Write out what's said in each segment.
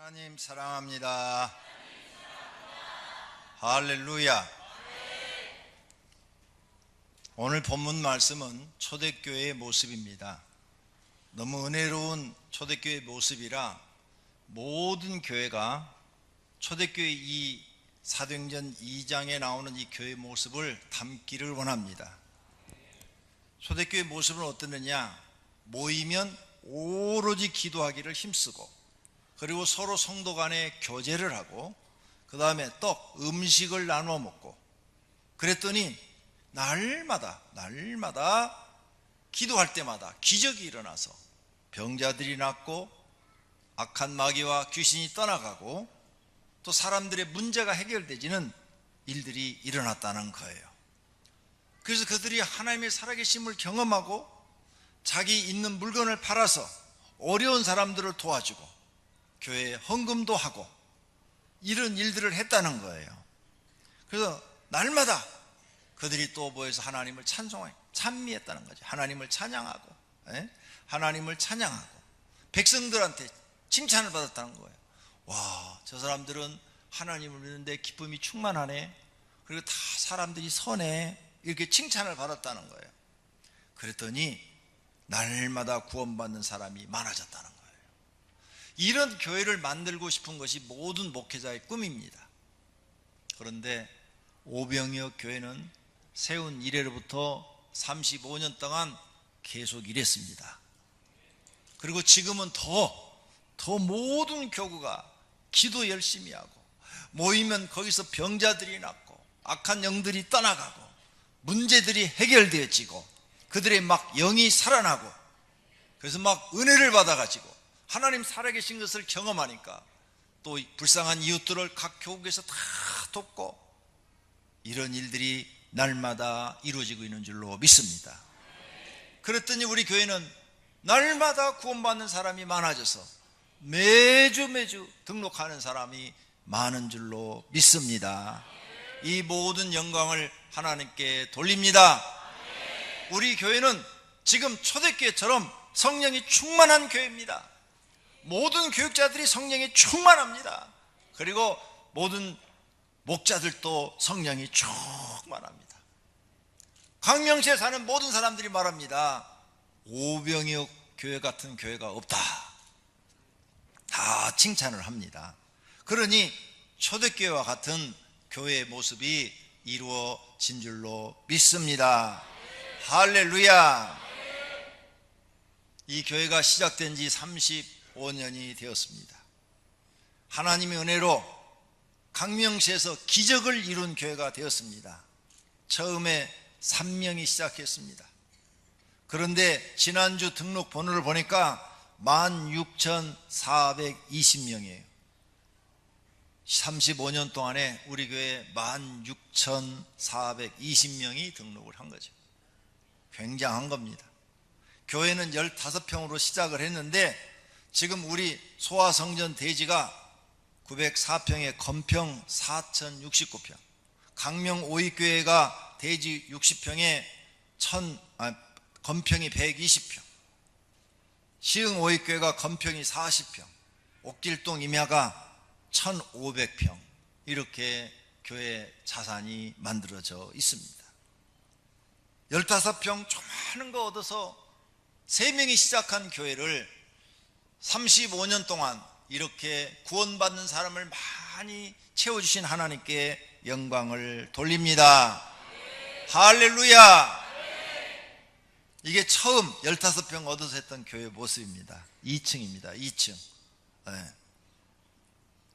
하나님 사랑합니다. 할렐루야. 오늘 본문 말씀은 초대교회의 모습입니다. 너무 은혜로운 초대교회의 모습이라 모든 교회가 초대교회 이 사도행전 2장에 나오는 이 교회 모습을 담기를 원합니다. 초대교회 모습은 어떠느냐? 모이면 오로지 기도하기를 힘쓰고, 그리고 서로 성도 간에 교제를 하고, 그 다음에 떡, 음식을 나눠 먹고, 그랬더니 날마다 기도할 때마다 기적이 일어나서 병자들이 낫고, 악한 마귀와 귀신이 떠나가고, 또 사람들의 문제가 해결되지는 일들이 일어났다는 거예요. 그래서 그들이 하나님의 살아계심을 경험하고 자기 있는 물건을 팔아서 어려운 사람들을 도와주고 교회에 헌금도 하고 이런 일들을 했다는 거예요. 그래서 날마다 그들이 또 모여서 하나님을 찬미했다는 거죠. 하나님을 찬양하고, 하나님을 찬양하고 백성들한테 칭찬을 받았다는 거예요. 와, 저 사람들은 하나님을 믿는데 기쁨이 충만하네, 그리고 다 사람들이 선해, 이렇게 칭찬을 받았다는 거예요. 그랬더니 날마다 구원받는 사람이 많아졌다는 거예요. 이런 교회를 만들고 싶은 것이 모든 목회자의 꿈입니다. 그런데 오병이어 교회는 세운 이래로부터 35년 동안 계속 이랬습니다. 그리고 지금은 더 모든 교구가 기도 열심히 하고, 모이면 거기서 병자들이 낫고, 악한 영들이 떠나가고, 문제들이 해결되어지고, 그들의 막 영이 살아나고, 그래서 막 은혜를 받아가지고 하나님 살아계신 것을 경험하니까 또 불쌍한 이웃들을 각 교국에서 다 돕고, 이런 일들이 날마다 이루어지고 있는 줄로 믿습니다. 그랬더니 우리 교회는 날마다 구원받는 사람이 많아져서 매주 등록하는 사람이 많은 줄로 믿습니다. 이 모든 영광을 하나님께 돌립니다. 우리 교회는 지금 초대교회처럼 성령이 충만한 교회입니다. 모든 교육자들이 성령이 충만합니다. 그리고 모든 목자들도 성령이 충만합니다. 광명시에 사는 모든 사람들이 말합니다. 오병이어 교회 같은 교회가 없다. 다 칭찬을 합니다. 그러니 초대교회와 같은 교회의 모습이 이루어진 줄로 믿습니다. 할렐루야. 이 교회가 시작된 지 35년이 되었습니다. 하나님의 은혜로 광명시에서 기적을 이룬 교회가 되었습니다. 처음에 3명이 시작했습니다. 그런데 지난주 등록 번호를 보니까 16,420명이에요. 35년 동안에 우리 교회에 16,420명이 등록을 한 거죠. 굉장한 겁니다. 교회는 15평으로 시작을 했는데 지금 우리 소아성전 대지가 904평에 건평 4,069평, 강명 오익교회가 대지 60평에 건평이 120평, 시흥 오익교회가 건평이 40평, 옥길동 임야가 1,500평, 이렇게 교회 자산이 만들어져 있습니다. 15평 조그마한 거 얻어서 3명이 시작한 교회를 35년 동안 이렇게 구원받는 사람을 많이 채워주신 하나님께 영광을 돌립니다. 할렐루야. 이게 처음 15평 얻어서 했던 교회 모습입니다. 2층입니다. 2층.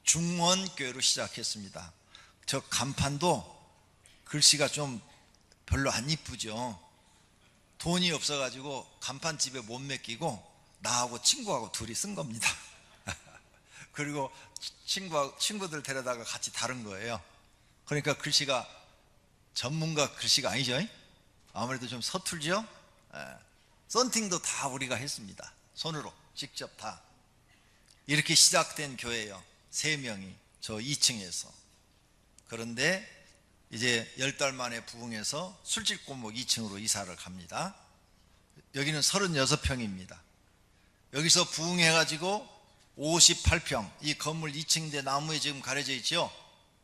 중원교회로 시작했습니다. 저 간판도 글씨가 좀 별로 안 이쁘죠. 돈이 없어가지고 간판집에 못 맡기고 나하고 친구하고 둘이 쓴 겁니다. 그리고 친구들 데려다가 같이 다른 거예요. 그러니까 글씨가 전문가 글씨가 아니죠. 아무래도 좀 서툴죠. 썬팅도 다 우리가 했습니다. 손으로 직접 다. 이렇게 시작된 교회예요. 3명이 저 2층에서. 그런데 이제 10달 만에 부흥해서 술집골목 2층으로 이사를 갑니다. 여기는 36평입니다. 여기서 부흥해가지고 58평, 이 건물 2층인데 나무에 지금 가려져 있죠.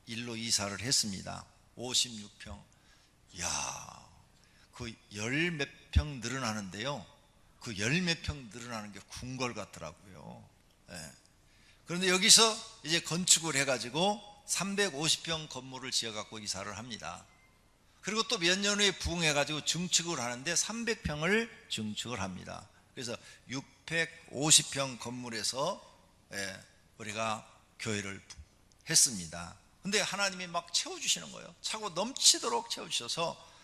일로 이사를 했습니다. 56평. 이야, 그 열 몇 평 늘어나는데요, 그 열 몇 평 늘어나는 게 궁궐 같더라고요. 예. 그런데 여기서 이제 건축을 해가지고 350평 건물을 지어갖고 이사를 합니다. 그리고 또 몇 년 후에 부흥해가지고 증축을 하는데 300평을 증축을 합니다. 그래서 650평 건물에서 우리가 교회를 했습니다. 근데 하나님이 막 채워주시는 거예요. 차고 넘치도록 채워주셔서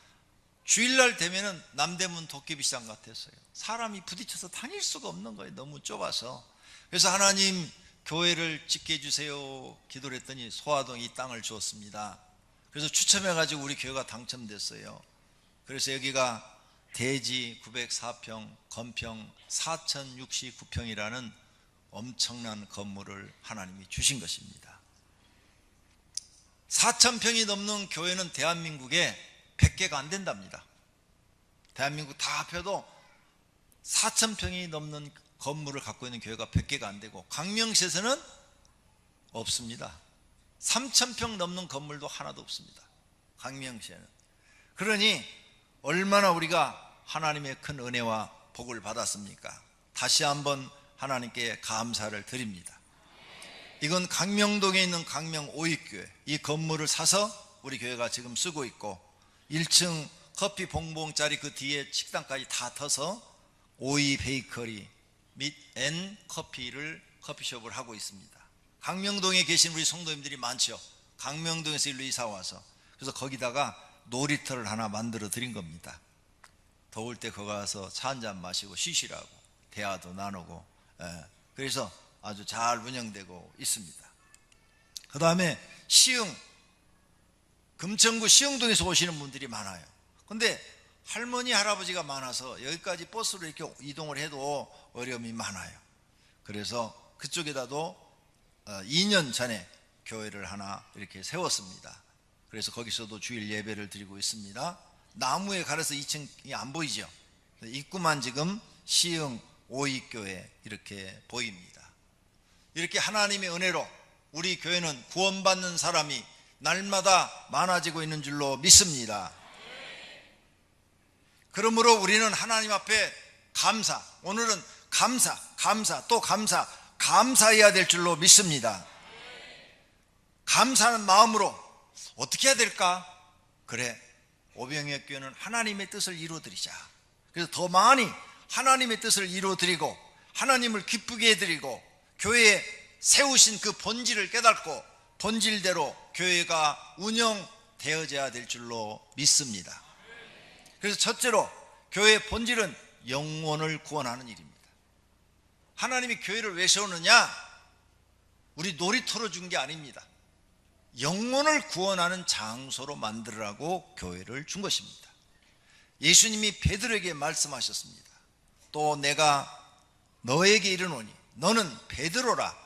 주일날 되면은 남대문 도깨비시장 같았어요. 사람이 부딪혀서 다닐 수가 없는 거예요. 너무 좁아서. 그래서 하나님 교회를 짓게 해주세요 기도를 했더니 소화동 이 땅을 주었습니다. 그래서 추첨해가지고 우리 교회가 당첨됐어요. 그래서 여기가 대지 904평, 건평 4069평이라는 엄청난 건물을 하나님이 주신 것입니다. 4000평이 넘는 교회는 대한민국에 100개가 안 된답니다. 대한민국 다 합해도 4000평이 넘는 건물을 갖고 있는 교회가 100개가 안 되고, 광명시에서는 없습니다. 3000평 넘는 건물도 하나도 없습니다. 광명시에는. 그러니 얼마나 우리가 하나님의 큰 은혜와 복을 받았습니까? 다시 한번 하나님께 감사를 드립니다. 이건 강명동에 있는 강명 오익교회, 이 건물을 사서 우리 교회가 지금 쓰고 있고, 1층 커피 봉봉짜리 그 뒤에 식당까지 다 터서 오이 베이커리 및 앤 커피를 커피숍을 하고 있습니다. 강명동에 계신 우리 성도님들이 많죠. 강명동에서 일로 이사 와서. 그래서 거기다가 놀이터를 하나 만들어 드린 겁니다. 더울 때 거기 가서 차 한잔 마시고 쉬시라고, 대화도 나누고. 그래서 아주 잘 운영되고 있습니다. 그 다음에 시흥, 금천구 시흥동에서 오시는 분들이 많아요. 근데 할머니 할아버지가 많아서 여기까지 버스로 이렇게 이동을 해도 어려움이 많아요. 그래서 그쪽에다도 2년 전에 교회를 하나 이렇게 세웠습니다. 그래서 거기서도 주일 예배를 드리고 있습니다. 나무에 가려서 2층이 안 보이죠. 입구만 지금 시흥 오익교회 이렇게 보입니다. 이렇게 하나님의 은혜로 우리 교회는 구원받는 사람이 날마다 많아지고 있는 줄로 믿습니다. 그러므로 우리는 하나님 앞에 감사, 오늘은 감사 또 감사해야 될 줄로 믿습니다. 감사하는 마음으로 어떻게 해야 될까? 그래, 오병이어 교회는 하나님의 뜻을 이루어드리자. 그래서 더 많이 하나님의 뜻을 이루어드리고 하나님을 기쁘게 해드리고 교회에 세우신 그 본질을 깨닫고 본질대로 교회가 운영되어져야 될 줄로 믿습니다. 그래서 첫째로 교회의 본질은 영혼을 구원하는 일입니다. 하나님이 교회를 왜 세우느냐? 우리 놀이터로 준 게 아닙니다. 영혼을 구원하는 장소로 만들으라고 교회를 준 것입니다. 예수님이 베드로에게 말씀하셨습니다. 또 내가 너에게 이르노니 너는 베드로라.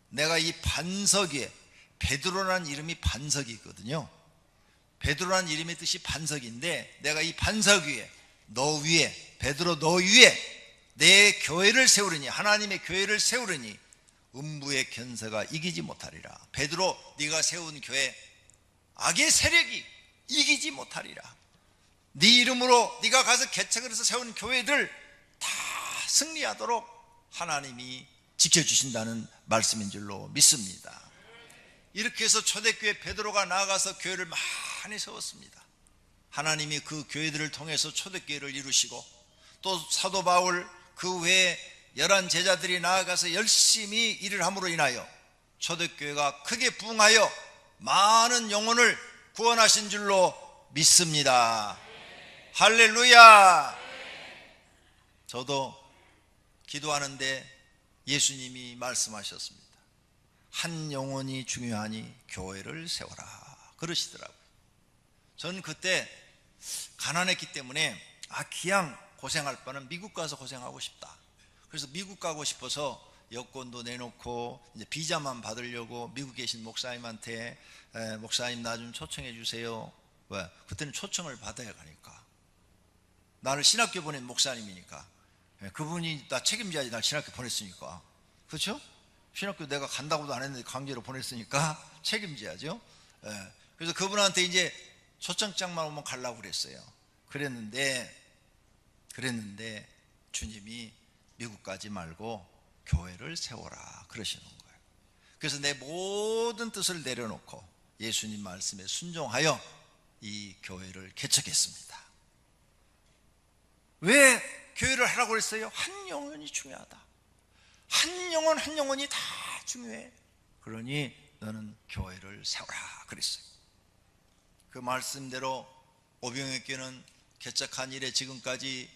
내가 이 반석 위에, 베드로라는 이름이 반석이거든요. 베드로라는 이름의 뜻이 반석인데, 내가 이 반석 위에, 너 위에, 베드로 너 위에 내 교회를 세우려니, 하나님의 교회를 세우려니 음부의 견세가 이기지 못하리라. 베드로, 네가 세운 교회 악의 세력이 이기지 못하리라. 네 이름으로 네가 가서 개척을 해서 세운 교회들 다 승리하도록 하나님이 지켜주신다는 말씀인 줄로 믿습니다. 이렇게 해서 초대교회 베드로가 나아가서 교회를 많이 세웠습니다. 하나님이 그 교회들을 통해서 초대교회를 이루시고, 또 사도 바울 그 외에 11 제자들이 나아가서 열심히 일을 함으로 인하여 초대교회가 크게 부흥하여 많은 영혼을 구원하신 줄로 믿습니다. 할렐루야. 저도 기도하는데 예수님이 말씀하셨습니다. 한 영혼이 중요하니 교회를 세워라 그러시더라고요. 저는 그때 가난했기 때문에 그냥 고생할 바는 미국 가서 고생하고 싶다. 그래서 미국 가고 싶어서 여권도 내놓고 이제 비자만 받으려고 미국에 계신 목사님한테 목사님 나 좀 초청해 주세요. 왜? 그때는 초청을 받아야 가니까. 나를 신학교 보낸 목사님이니까. 그분이 나 책임져야지, 날 신학교 보냈으니까. 그렇죠? 신학교 내가 간다고도 안 했는데 강제로 보냈으니까 책임져야죠. 예. 그래서 그분한테 이제 초청장만 오면 가려고 그랬어요. 그랬는데 주님이 미국 가지 말고 교회를 세워라 그러시는 거예요. 그래서 내 모든 뜻을 내려놓고 예수님 말씀에 순종하여 이 교회를 개척했습니다. 왜 교회를 하라고 그랬어요? 한 영혼이 중요하다. 한 영혼이 다 중요해. 그러니 너는 교회를 세워라 그랬어요. 그 말씀대로 오병이어 교회는 개척한 이래 지금까지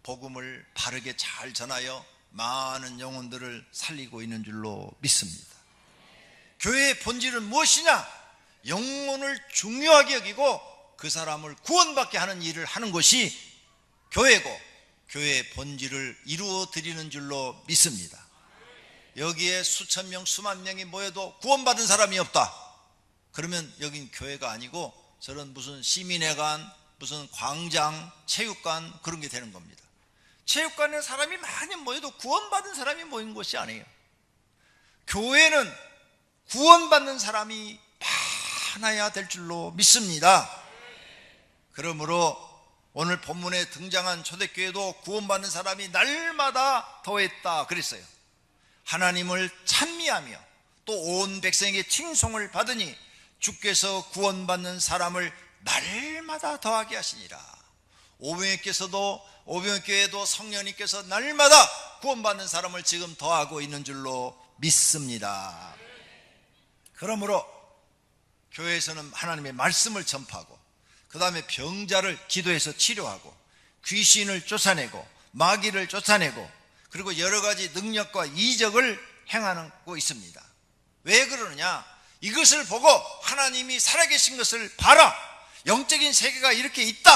복음을 바르게 잘 전하여 많은 영혼들을 살리고 있는 줄로 믿습니다. 교회의 본질은 무엇이냐? 영혼을 중요하게 여기고 그 사람을 구원받게 하는 일을 하는 것이 교회고, 교회의 본질을 이루어 드리는 줄로 믿습니다. 여기에 수천 명, 수만 명이 모여도 구원받은 사람이 없다. 그러면 여긴 교회가 아니고 저런 무슨 시민회관, 무슨 광장, 체육관 그런 게 되는 겁니다. 체육관에 사람이 많이 모여도 구원받은 사람이 모인 것이 아니에요. 교회는 구원받는 사람이 많아야 될 줄로 믿습니다. 그러므로 오늘 본문에 등장한 초대교회도 구원받는 사람이 날마다 더했다 그랬어요. 하나님을 찬미하며 또 온 백성에게 칭송을 받으니 주께서 구원받는 사람을 날마다 더하게 하시니라. 오병이어 교회도 성령님께서 날마다 구원받는 사람을 지금 더하고 있는 줄로 믿습니다. 그러므로 교회에서는 하나님의 말씀을 전파하고 그 다음에 병자를 기도해서 치료하고 귀신을 쫓아내고 마귀를 쫓아내고 그리고 여러 가지 능력과 이적을 행하고 있습니다. 왜 그러느냐? 이것을 보고 하나님이 살아계신 것을 봐라. 영적인 세계가 이렇게 있다.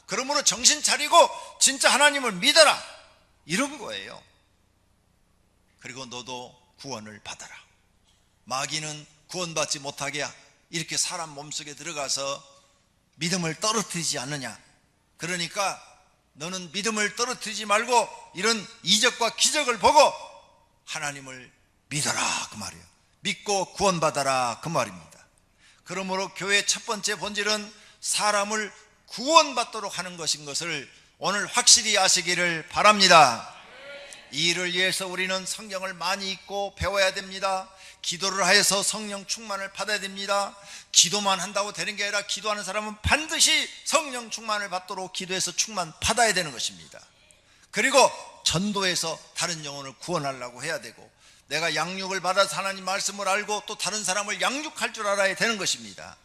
그러므로 정신 차리고 진짜 하나님을 믿어라. 이런 거예요. 그리고 너도 구원을 받아라. 마귀는 구원받지 못하게 이렇게 사람 몸속에 들어가서 믿음을 떨어뜨리지 않느냐. 그러니까 너는 믿음을 떨어뜨리지 말고 이런 이적과 기적을 보고 하나님을 믿어라 그 말이에요. 믿고 구원받아라 그 말입니다. 그러므로 교회의 첫 번째 본질은 사람을 구원받도록 하는 것인 것을 오늘 확실히 아시기를 바랍니다. 이 일을 위해서 우리는 성경을 많이 읽고 배워야 됩니다. 기도를 하여서 성령 충만을 받아야 됩니다. 기도만 한다고 되는 게 아니라 기도하는 사람은 반드시 성령 충만을 받도록 기도해서 충만 받아야 되는 것입니다. 그리고 전도해서 다른 영혼을 구원하려고 해야 되고 내가 양육을 받아서 하나님 말씀을 알고 또 다른 사람을 양육할 줄 알아야 되는 것입니다.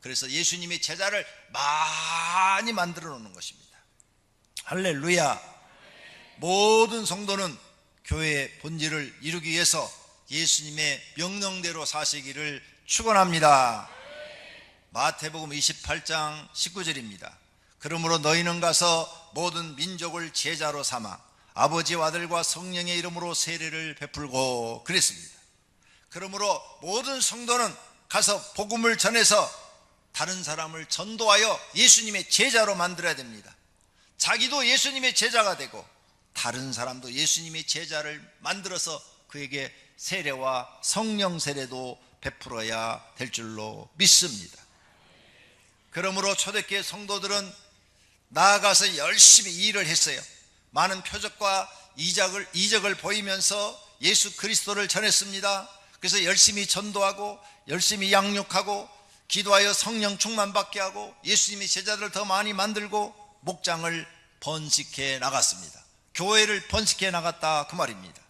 그래서 예수님의 제자를 많이 만들어 놓는 것입니다. 할렐루야. 모든 성도는 교회의 본질을 이루기 위해서 예수님의 명령대로 사시기를 축원합니다. 마태복음 28장 19절입니다. 그러므로 너희는 가서 모든 민족을 제자로 삼아 아버지와 아들과 성령의 이름으로 세례를 베풀고 그랬습니다. 그러므로 모든 성도는 가서 복음을 전해서 다른 사람을 전도하여 예수님의 제자로 만들어야 됩니다. 자기도 예수님의 제자가 되고 다른 사람도 예수님의 제자를 만들어서 그에게 세례와 성령 세례도 베풀어야 될 줄로 믿습니다. 그러므로 초대교회 성도들은 나아가서 열심히 일을 했어요. 많은 표적과 이적을 보이면서 예수 그리스도를 전했습니다. 그래서 열심히 전도하고 열심히 양육하고 기도하여 성령 충만받게 하고 예수님의 제자들을 더 많이 만들고 목장을 번식해 나갔습니다. 교회를 번식해 나갔다 그 말입니다.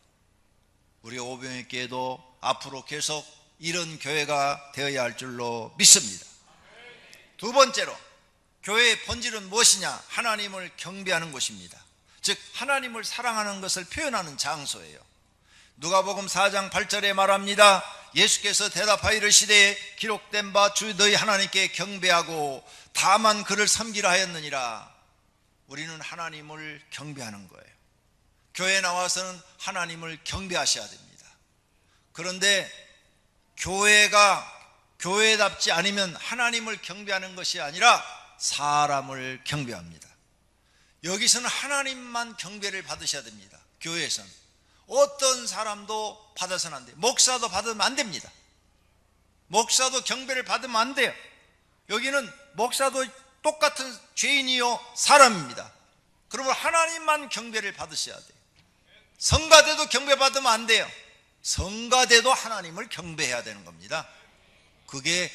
우리 오병이어 교회도 앞으로 계속 이런 교회가 되어야 할 줄로 믿습니다. 두 번째로 교회의 본질은 무엇이냐? 하나님을 경배하는 것입니다. 즉 하나님을 사랑하는 것을 표현하는 장소예요. 누가복음 4장 8절에 말합니다. 예수께서 대답하여 이르시되 기록된 바 주 너희 하나님께 경배하고 다만 그를 섬기라 하였느니라. 우리는 하나님을 경배하는 거예요. 교회에 나와서는 하나님을 경배하셔야 됩니다. 그런데 교회가 교회답지 않으면 하나님을 경배하는 것이 아니라 사람을 경배합니다. 여기서는 하나님만 경배를 받으셔야 됩니다. 교회에서는 어떤 사람도 받아서는 안 돼요. 목사도 받으면 안 됩니다. 목사도 경배를 받으면 안 돼요. 여기는 목사도 똑같은 죄인이요 사람입니다. 그러면 하나님만 경배를 받으셔야 돼요. 성가대도 경배받으면 안 돼요. 성가대도 하나님을 경배해야 되는 겁니다. 그게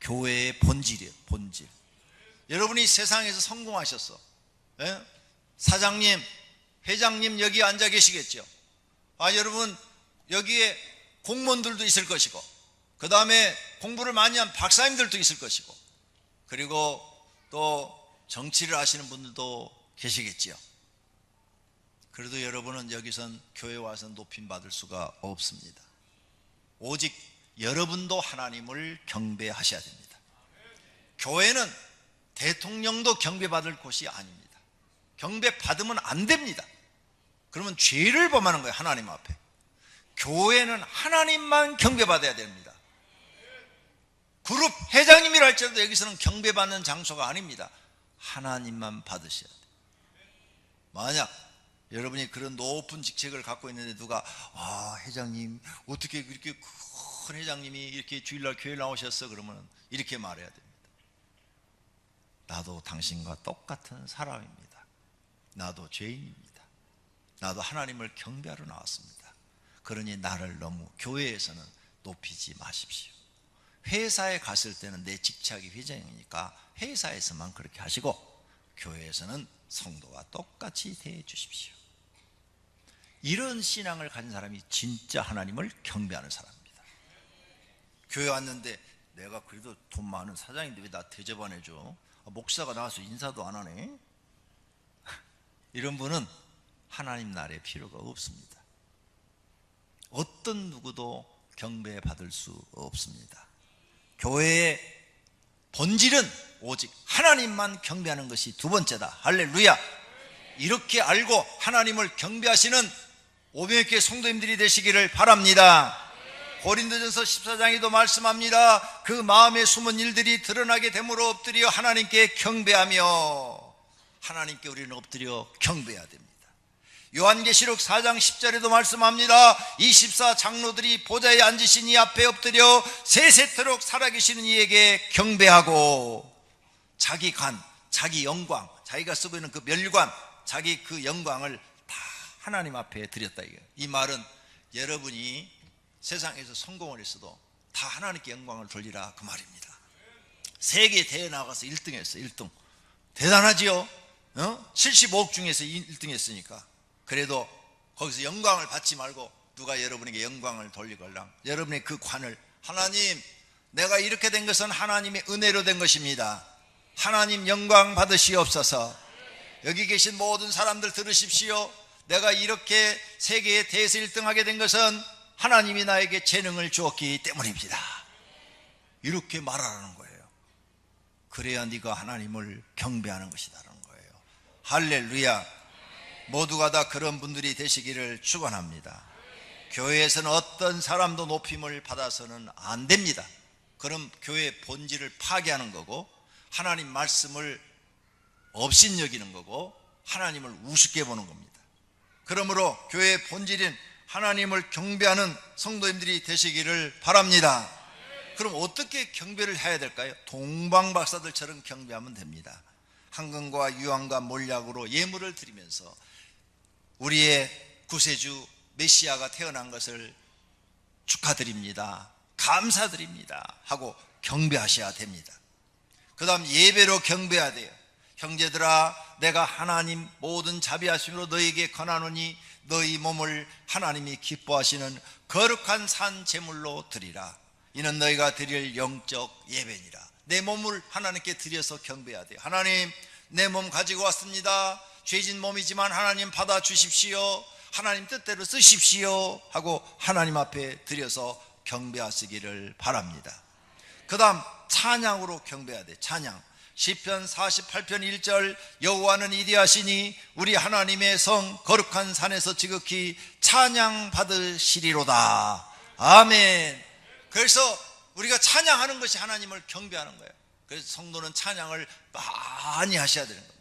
교회의 본질이에요. 본질. 여러분이 세상에서 성공하셨어. 예? 사장님, 회장님 여기 앉아 계시겠죠. 여러분 여기에 공무원들도 있을 것이고, 그 다음에 공부를 많이 한 박사님들도 있을 것이고, 그리고 또 정치를 하시는 분들도 계시겠지요. 그래도 여러분은 여기선 교회 와서 높임 받을 수가 없습니다. 오직 여러분도 하나님을 경배하셔야 됩니다. 교회는 대통령도 경배받을 곳이 아닙니다. 경배받으면 안 됩니다. 그러면 죄를 범하는 거예요. 하나님 앞에. 교회는 하나님만 경배받아야 됩니다. 그룹 회장님이라 할지라도 여기서는 경배받는 장소가 아닙니다. 하나님만 받으셔야 돼요. 만약 여러분이 그런 높은 직책을 갖고 있는데 누가 회장님 어떻게 그렇게 큰 회장님이 이렇게 주일날 교회 나오셨어? 그러면 이렇게 말해야 됩니다. 나도 당신과 똑같은 사람입니다. 나도 죄인입니다. 나도 하나님을 경배하러 나왔습니다. 그러니 나를 너무 교회에서는 높이지 마십시오. 회사에 갔을 때는 내 직책이 회장이니까 회사에서만 그렇게 하시고 교회에서는 성도와 똑같이 대해 주십시오. 이런 신앙을 가진 사람이 진짜 하나님을 경배하는 사람입니다. 교회 왔는데 내가 그래도 돈 많은 사장인데 왜 나 대접 안 해줘? 목사가 나와서 인사도 안 하네? 이런 분은 하나님 나라에 필요가 없습니다. 어떤 누구도 경배받을 수 없습니다. 교회의 본질은 오직 하나님만 경배하는 것이 두 번째다. 할렐루야. 이렇게 알고 하나님을 경배하시는 오병이교회 성도님들이 되시기를 바랍니다. 고린도전서 14장에도 말씀합니다. 그 마음에 숨은 일들이 드러나게 됨으로 엎드려 하나님께 경배하며, 하나님께 우리는 엎드려 경배해야 됩니다. 요한계시록 4장 10절에도 말씀합니다. 24 장로들이 보좌에 앉으신 이 앞에 엎드려 세세토록 살아계시는 이에게 경배하고, 자기 관, 자기 영광, 자기가 쓰고 있는 그 멸관, 자기 그 영광을 다 하나님 앞에 드렸다. 이 말은 여러분이 세상에서 성공을 했어도 다 하나님께 영광을 돌리라 그 말입니다. 세계 대회 나가서 1등 했어. 1등 대단하지요. 75억 중에서 1등 했으니까. 그래도 거기서 영광을 받지 말고 누가 여러분에게 영광을 돌리걸랑 여러분의 그 관을, 하나님 내가 이렇게 된 것은 하나님의 은혜로 된 것입니다. 하나님 영광 받으시옵소서. 여기 계신 모든 사람들 들으십시오. 내가 이렇게 세계에 대해서 1등하게 된 것은 하나님이 나에게 재능을 주었기 때문입니다. 이렇게 말하라는 거예요. 그래야 네가 하나님을 경배하는 것이다라는 거예요. 할렐루야. 모두가 다 그런 분들이 되시기를 축원합니다. 교회에서는 어떤 사람도 높임을 받아서는 안 됩니다. 그럼 교회의 본질을 파괴하는 거고, 하나님 말씀을 업신여기는 거고, 하나님을 우습게 보는 겁니다. 그러므로 교회의 본질인 하나님을 경배하는 성도님들이 되시기를 바랍니다. 그럼 어떻게 경배를 해야 될까요? 동방박사들처럼 경배하면 됩니다. 황금과 유황과 몰약으로 예물을 드리면서 우리의 구세주 메시아가 태어난 것을 축하드립니다, 감사드립니다 하고 경배하셔야 됩니다. 그 다음 예배로 경배해야 돼요. 형제들아, 내가 하나님 모든 자비하심으로 너희에게 권하노니 너희 몸을 하나님이 기뻐하시는 거룩한 산 제물로 드리라. 이는 너희가 드릴 영적 예배니라. 내 몸을 하나님께 드려서 경배해야 돼요. 하나님, 내 몸 가지고 왔습니다. 죄진 몸이지만 하나님 받아주십시오. 하나님 뜻대로 쓰십시오 하고 하나님 앞에 드려서 경배하시기를 바랍니다. 그 다음 찬양으로 경배해야 돼. 찬양. 시편 48편 1절, 여호와는 위대하시니 우리 하나님의 성 거룩한 산에서 지극히 찬양 받으시리로다. 아멘. 그래서 우리가 찬양하는 것이 하나님을 경배하는 거예요. 그래서 성도는 찬양을 많이 하셔야 되는 겁니다.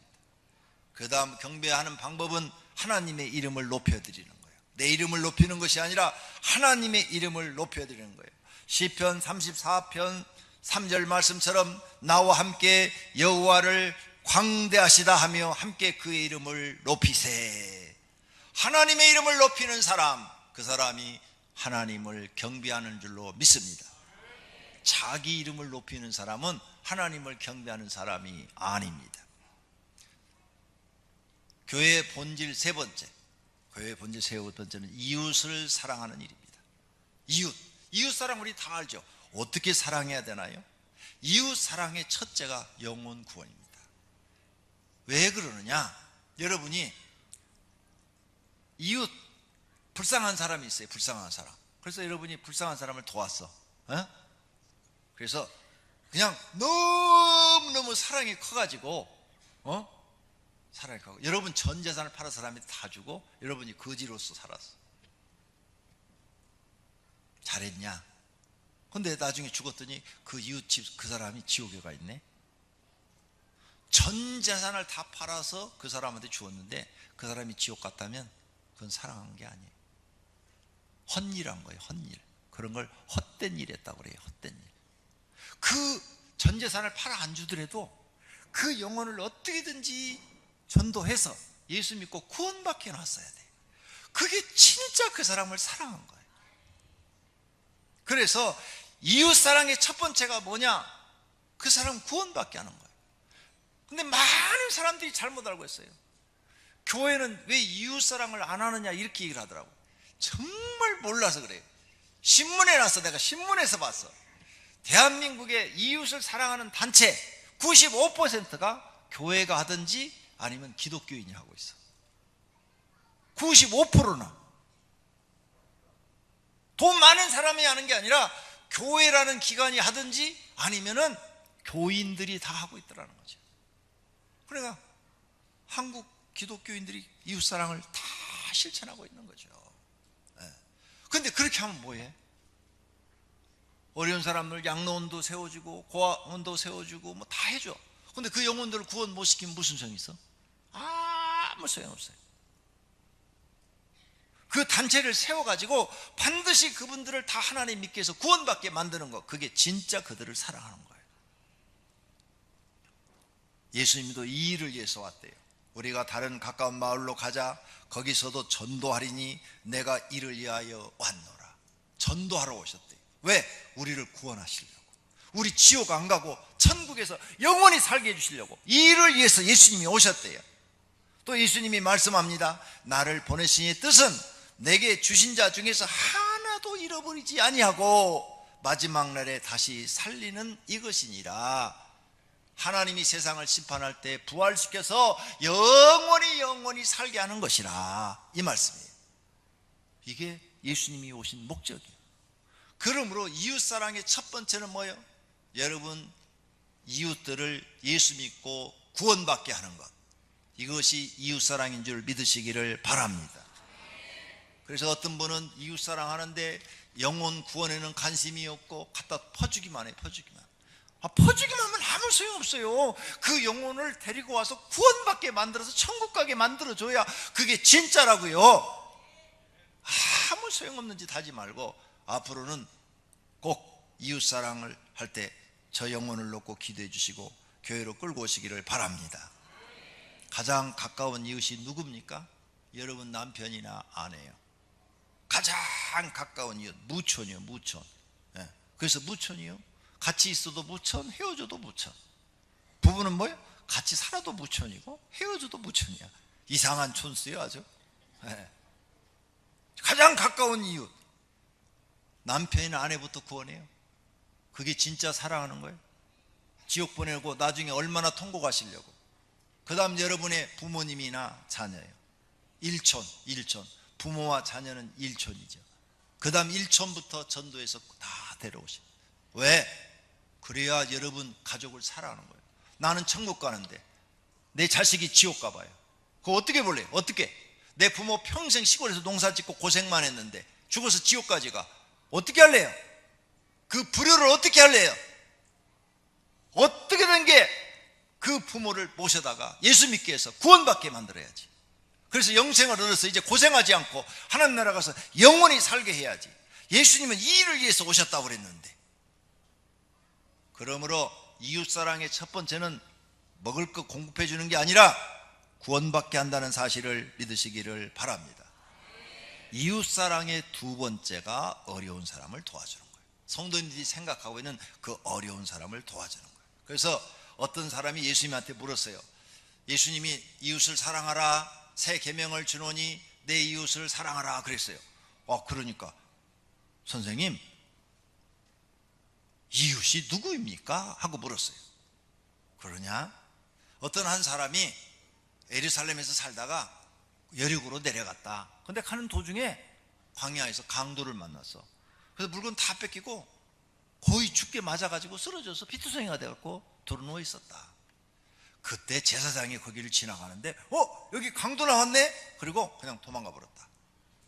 그 다음 경배하는 방법은 하나님의 이름을 높여드리는 거예요. 내 이름을 높이는 것이 아니라 하나님의 이름을 높여드리는 거예요. 시편 34편 3절 말씀처럼 나와 함께 여호와를 광대하시다 하며 함께 그의 이름을 높이세. 하나님의 이름을 높이는 사람, 그 사람이 하나님을 경배하는 줄로 믿습니다. 자기 이름을 높이는 사람은 하나님을 경배하는 사람이 아닙니다. 교회의 본질 세 번째, 교회의 본질 세 번째는 이웃을 사랑하는 일입니다. 이웃 사랑 우리 다 알죠. 어떻게 사랑해야 되나요? 이웃 사랑의 첫째가 영혼 구원입니다. 왜 그러느냐? 여러분이 이웃 불쌍한 사람이 있어요. 불쌍한 사람. 그래서 여러분이 불쌍한 사람을 도왔어. 그래서 그냥 너무너무 사랑이 커가지고 사랑이 커가지고 여러분 전 재산을 팔아 사람이 다 주고 여러분이 거지로서 살았어. 잘했냐? 근데 나중에 죽었더니 그 이웃집 그 사람이 지옥에 가 있네. 전 재산을 다 팔아서 그 사람한테 주었는데 그 사람이 지옥 갔다면 그건 사랑한 게 아니에요. 헛일한 거예요. 헛일. 그런 걸 헛된 일 했다고 그래요. 헛된 일. 그 전 재산을 팔아 안 주더라도 그 영혼을 어떻게든지 전도해서 예수 믿고 구원받게 놨어야 돼요. 그게 진짜 그 사람을 사랑한 거예요. 그래서 이웃사랑의 첫 번째가 뭐냐? 그 사람 구원받게 하는 거예요. 근데 많은 사람들이 잘못 알고 있어요. 교회는 왜 이웃사랑을 안 하느냐 이렇게 얘기를 하더라고요. 정말 몰라서 그래요. 신문에 났어. 내가 신문에서 봤어. 대한민국의 이웃을 사랑하는 단체 95%가 교회가 하든지 아니면 기독교인이 하고 있어. 95%나 돈 많은 사람이 하는 게 아니라 교회라는 기관이 하든지 아니면은 교인들이 다 하고 있더라는 거죠. 그러니까 한국 기독교인들이 이웃사랑을 다 실천하고 있는 거죠. 그런데 그렇게 하면 뭐해? 어려운 사람들 양로원도 세워주고 고아원도 세워주고 뭐 다 해줘. 근데 그 영혼들을 구원 못 시키면 무슨 소용이 있어? 아무 소용없어요. 그 단체를 세워가지고 반드시 그분들을 다 하나님 믿게 해서 구원받게 만드는 것, 그게 진짜 그들을 사랑하는 거예요. 예수님도 이 일을 위해서 왔대요. 우리가 다른 가까운 마을로 가자. 거기서도 전도하리니 내가 이를 위하여 왔노라. 전도하러 오셨대요. 왜? 우리를 구원하시려고. 우리 지옥 안 가고 천국에서 영원히 살게 해주시려고 이 일을 위해서 예수님이 오셨대요. 또 예수님이 말씀합니다. 나를 보내시니 뜻은 내게 주신 자 중에서 하나도 잃어버리지 아니하고 마지막 날에 다시 살리는 이것이니라. 하나님이 세상을 심판할 때 부활시켜서 영원히 살게 하는 것이라, 이 말씀이에요. 이게 예수님이 오신 목적이에요. 그러므로 이웃사랑의 첫 번째는 뭐예요? 여러분 이웃들을 예수 믿고 구원받게 하는 것, 이것이 이웃사랑인 줄 믿으시기를 바랍니다. 그래서 어떤 분은 이웃사랑하는데 영혼 구원에는 관심이 없고 갖다 퍼주기만 해. 퍼주기만 하면 아무 소용없어요. 그 영혼을 데리고 와서 구원받게 만들어서 천국 가게 만들어줘야 그게 진짜라고요. 아무 소용없는 짓 하지 말고 앞으로는 꼭 이웃사랑을 할 때 저 영혼을 놓고 기도해 주시고 교회로 끌고 오시기를 바랍니다. 가장 가까운 이웃이 누굽니까? 여러분 남편이나 아내요. 가장 가까운 이웃, 무촌이요. 무촌. 그래서 무촌이요, 같이 있어도 무촌, 헤어져도 무촌. 부부는 뭐예요? 같이 살아도 무촌이고 헤어져도 무촌이야. 이상한 촌수요 아주. 가장 가까운 이웃, 남편이나 아내부터 구원해요. 그게 진짜 사랑하는 거예요. 지옥 보내고 나중에 얼마나 통곡하시려고. 그 다음 여러분의 부모님이나 자녀예요. 일촌. 부모와 자녀는 일촌이죠. 그 다음 일촌부터 전도해서 다 데려오셔. 왜? 그래야 여러분 가족을 사랑하는 거예요. 나는 천국 가는데 내 자식이 지옥 가봐요. 그거 어떻게 볼래요? 어떻게? 내 부모 평생 시골에서 농사 짓고 고생만 했는데 죽어서 지옥까지 가. 어떻게 할래요? 그 불효를 어떻게 할래요? 어떻게 된 게 그 부모를 모셔다가 예수 믿게 해서 구원받게 만들어야지. 그래서 영생을 얻어서 이제 고생하지 않고 하나님 나라 가서 영원히 살게 해야지. 예수님은 이 일을 위해서 오셨다고 그랬는데. 그러므로 이웃사랑의 첫 번째는 먹을 것 공급해 주는 게 아니라 구원받게 한다는 사실을 믿으시기를 바랍니다. 이웃사랑의 두 번째가 어려운 사람을 도와주는 거예요. 성도님들이 생각하고 있는 그 어려운 사람을 도와주는 거예요. 그래서 어떤 사람이 예수님한테 물었어요. 예수님이 이웃을 사랑하라 새 계명을 주노니 내 이웃을 사랑하라 그랬어요. 그러니까 선생님 이웃이 누구입니까? 하고 물었어요. 그러냐? 어떤 한 사람이 예루살렘에서 살다가 여리고로 내려갔다. 근데 가는 도중에 광야에서 강도를 만났어. 그래서 물건 다 뺏기고 거의 죽게 맞아가지고 쓰러져서 피투성이가 돼갖고 도로 있었다. 그때 제사장이 거기를 지나가는데 여기 강도 나왔네? 그리고 그냥 도망가 버렸다.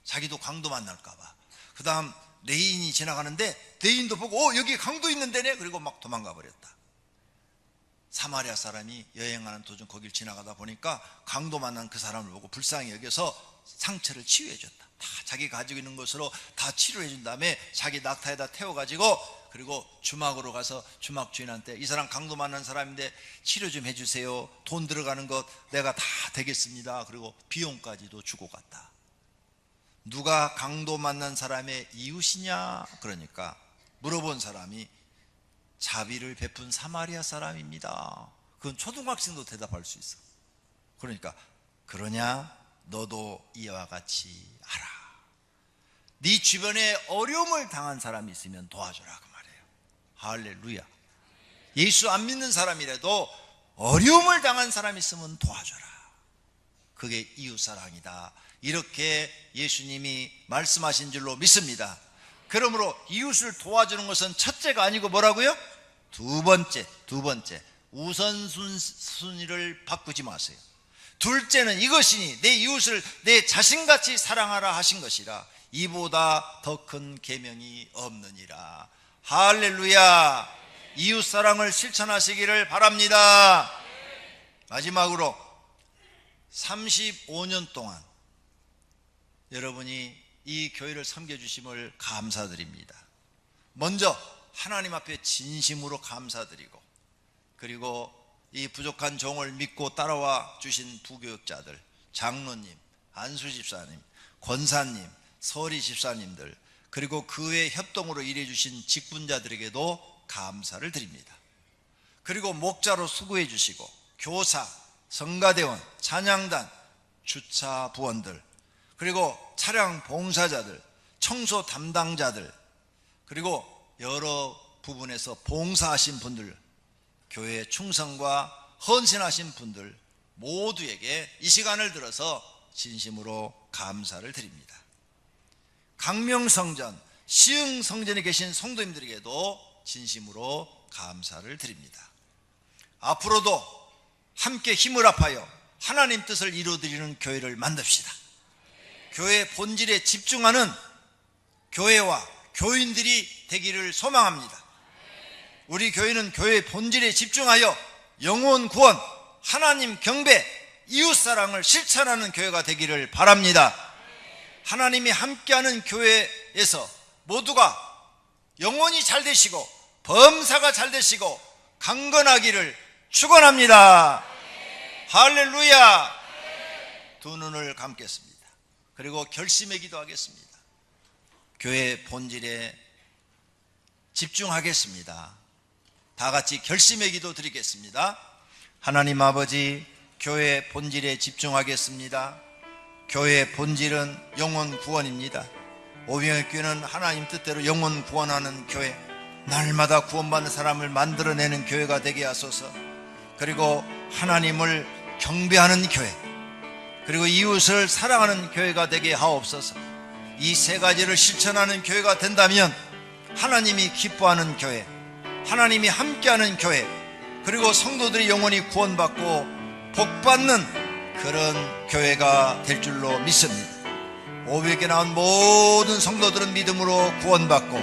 자기도 강도 만날까봐. 그 다음 레인이 지나가는데 레인도 보고 여기 강도 있는 데네? 그리고 막 도망가 버렸다. 사마리아 사람이 여행하는 도중 거길 지나가다 보니까 강도 만난 그 사람을 보고 불쌍히 여겨서 상처를 치유해 줬다. 다 자기 가지고 있는 것으로 다 치료해 준 다음에 자기 낙타에다 태워가지고 그리고 주막으로 가서 주막 주인한테 이 사람 강도 만난 사람인데 치료 좀 해주세요. 돈 들어가는 것 내가 다 되겠습니다. 그리고 비용까지도 주고 갔다. 누가 강도 만난 사람의 이웃이냐? 그러니까 물어본 사람이 자비를 베푼 사마리아 사람입니다. 그건 초등학생도 대답할 수 있어. 그러니까 그러냐? 너도 이와 같이 하라. 네 주변에 어려움을 당한 사람이 있으면 도와줘라 그 말이에요. 할렐루야. 예수 안 믿는 사람이라도 어려움을 당한 사람이 있으면 도와줘라. 그게 이웃사랑이다. 이렇게 예수님이 말씀하신 줄로 믿습니다. 그러므로 이웃을 도와주는 것은 첫째가 아니고 뭐라고요? 두 번째 우선순위를 바꾸지 마세요. 둘째는 이것이니 내 이웃을 내 자신같이 사랑하라 하신 것이라 이보다 더 큰 계명이 없느니라. 할렐루야. 이웃사랑을 실천하시기를 바랍니다. 마지막으로 35년 동안 여러분이 이 교회를 섬겨주심을 감사드립니다. 먼저 하나님 앞에 진심으로 감사드리고 그리고 이 부족한 종을 믿고 따라와 주신 부교육자들, 장로님, 안수 집사님, 권사님, 서리 집사님들 그리고 그 외 협동으로 일해 주신 직분자들에게도 감사를 드립니다. 그리고 목자로 수고해 주시고 교사, 성가대원, 찬양단, 주차 부원들 그리고 차량 봉사자들, 청소 담당자들 그리고 여러 부분에서 봉사하신 분들, 교회에 충성과 헌신하신 분들 모두에게 이 시간을 들어서 진심으로 감사를 드립니다. 강명성전, 시흥성전에 계신 성도님들에게도 진심으로 감사를 드립니다. 앞으로도 함께 힘을 합하여 하나님 뜻을 이루어드리는 교회를 만듭시다. 교회 본질에 집중하는 교회와 교인들이 되기를 소망합니다. 우리 교회는 교회 본질에 집중하여 영혼 구원, 하나님 경배, 이웃사랑을 실천하는 교회가 되기를 바랍니다. 하나님이 함께하는 교회에서 모두가 영혼이 잘 되시고 범사가 잘 되시고 강건하기를 축원합니다. 할렐루야. 두 눈을 감겠습니다. 그리고 결심의 기도하겠습니다. 교회 본질에 집중하겠습니다. 다 같이 결심의 기도 드리겠습니다. 하나님 아버지, 교회 본질에 집중하겠습니다. 교회의 본질은 영혼 구원입니다. 오병이교회는 하나님 뜻대로 영혼 구원하는 교회, 날마다 구원받는 사람을 만들어내는 교회가 되게 하소서. 그리고 하나님을 경배하는 교회, 그리고 이웃을 사랑하는 교회가 되게 하옵소서. 이 세 가지를 실천하는 교회가 된다면 하나님이 기뻐하는 교회, 하나님이 함께하는 교회, 그리고 성도들이 영원히 구원받고 복받는 그런 교회가 될 줄로 믿습니다. 오백에 나온 모든 성도들은 믿음으로 구원받고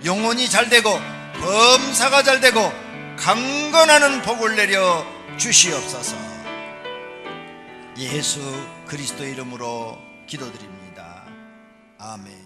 영혼이 잘되고 범사가 잘되고 강건하는 복을 내려 주시옵소서. 예수 그리스도 이름으로 기도드립니다. 아멘.